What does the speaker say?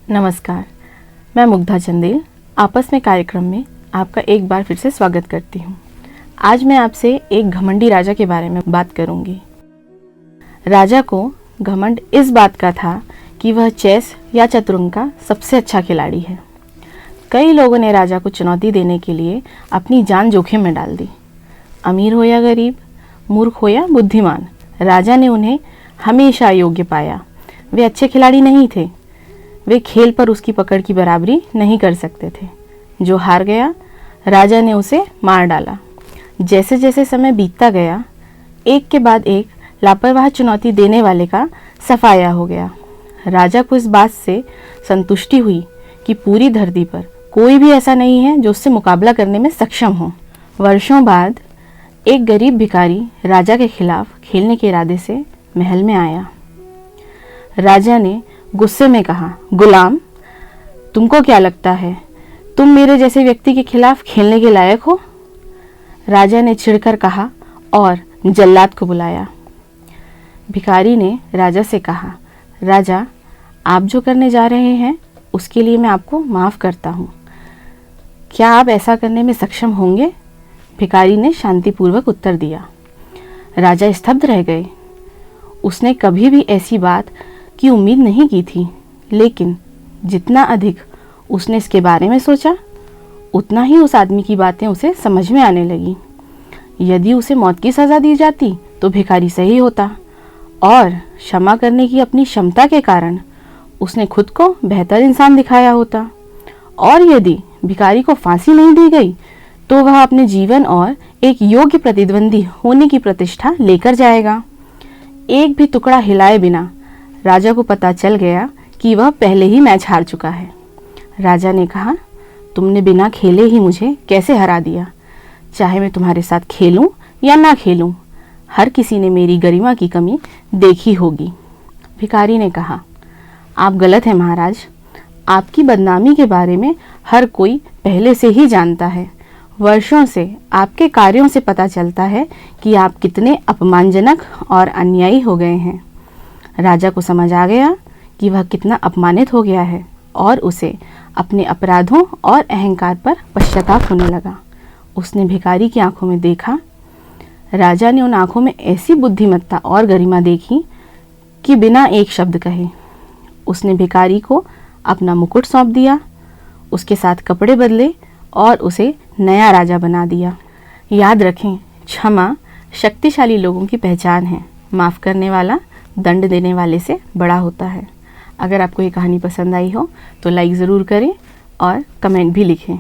नमस्कार, मैं मुग्धा चंदेल आपस में कार्यक्रम में आपका एक बार फिर से स्वागत करती हूँ। आज मैं आपसे एक घमंडी राजा के बारे में बात करूँगी। राजा को घमंड इस बात का था कि वह चेस या चतुरंग का सबसे अच्छा खिलाड़ी है। कई लोगों ने राजा को चुनौती देने के लिए अपनी जान जोखिम में डाल दी। अमीर हो या गरीब, मूर्ख हो या बुद्धिमान, राजा ने उन्हें हमेशा योग्य पाया। वे अच्छे खिलाड़ी नहीं थे, वे खेल पर उसकी पकड़ की बराबरी नहीं कर सकते थे। जो हार गया, राजा ने उसे मार डाला। जैसे जैसे समय बीतता गया, एक के बाद एक लापरवाह चुनौती देने वाले का सफाया हो गया। राजा को इस बात से संतुष्टि हुई कि पूरी धरती पर कोई भी ऐसा नहीं है जो उससे मुकाबला करने में सक्षम हो। वर्षों बाद एक गरीब भिखारी राजा के खिलाफ खेलने के इरादे से महल में आया। राजा ने गुस्से में कहा, गुलाम, तुमको क्या लगता है तुम मेरे जैसे व्यक्ति के खिलाफ खेलने के लायक हो? राजा ने चिढ़कर कहा और जल्लाद को बुलाया। भिखारी ने राजा से कहा, राजा, आप जो करने जा रहे हैं उसके लिए मैं आपको माफ़ करता हूँ। क्या आप ऐसा करने में सक्षम होंगे? भिखारी ने शांतिपूर्वक उत्तर दिया। राजा स्तब्ध रह गए। उसने कभी भी ऐसी बात की उम्मीद नहीं की थी, लेकिन जितना अधिक उसने इसके बारे में सोचा, उतना ही उस आदमी की बातें उसे समझ में आने लगी। यदि उसे मौत की सज़ा दी जाती तो भिखारी सही होता, और क्षमा करने की अपनी क्षमता के कारण उसने खुद को बेहतर इंसान दिखाया होता। और यदि भिखारी को फांसी नहीं दी गई तो वह अपने जीवन और एक योग्य प्रतिद्वंदी होने की प्रतिष्ठा लेकर जाएगा। एक भी टुकड़ा हिलाए बिना राजा को पता चल गया कि वह पहले ही मैच हार चुका है। राजा ने कहा, तुमने बिना खेले ही मुझे कैसे हरा दिया? चाहे मैं तुम्हारे साथ खेलूं या ना खेलूं, हर किसी ने मेरी गरिमा की कमी देखी होगी। भिखारी ने कहा, आप गलत हैं महाराज। आपकी बदनामी के बारे में हर कोई पहले से ही जानता है। वर्षों से आपके कार्यों से पता चलता है कि आप कितने अपमानजनक और अन्यायी हो गए हैं। राजा को समझ आ गया कि वह कितना अपमानित हो गया है और उसे अपने अपराधों और अहंकार पर पश्चाताप होने लगा। उसने भिखारी की आंखों में देखा। राजा ने उन आंखों में ऐसी बुद्धिमत्ता और गरिमा देखी कि बिना एक शब्द कहे उसने भिखारी को अपना मुकुट सौंप दिया, उसके साथ कपड़े बदले और उसे नया राजा बना दिया। याद रखें, क्षमा शक्तिशाली लोगों की पहचान है। माफ़ करने वाला दंड देने वाले से बड़ा होता है। अगर आपको ये कहानी पसंद आई हो तो लाइक ज़रूर करें और कमेंट भी लिखें।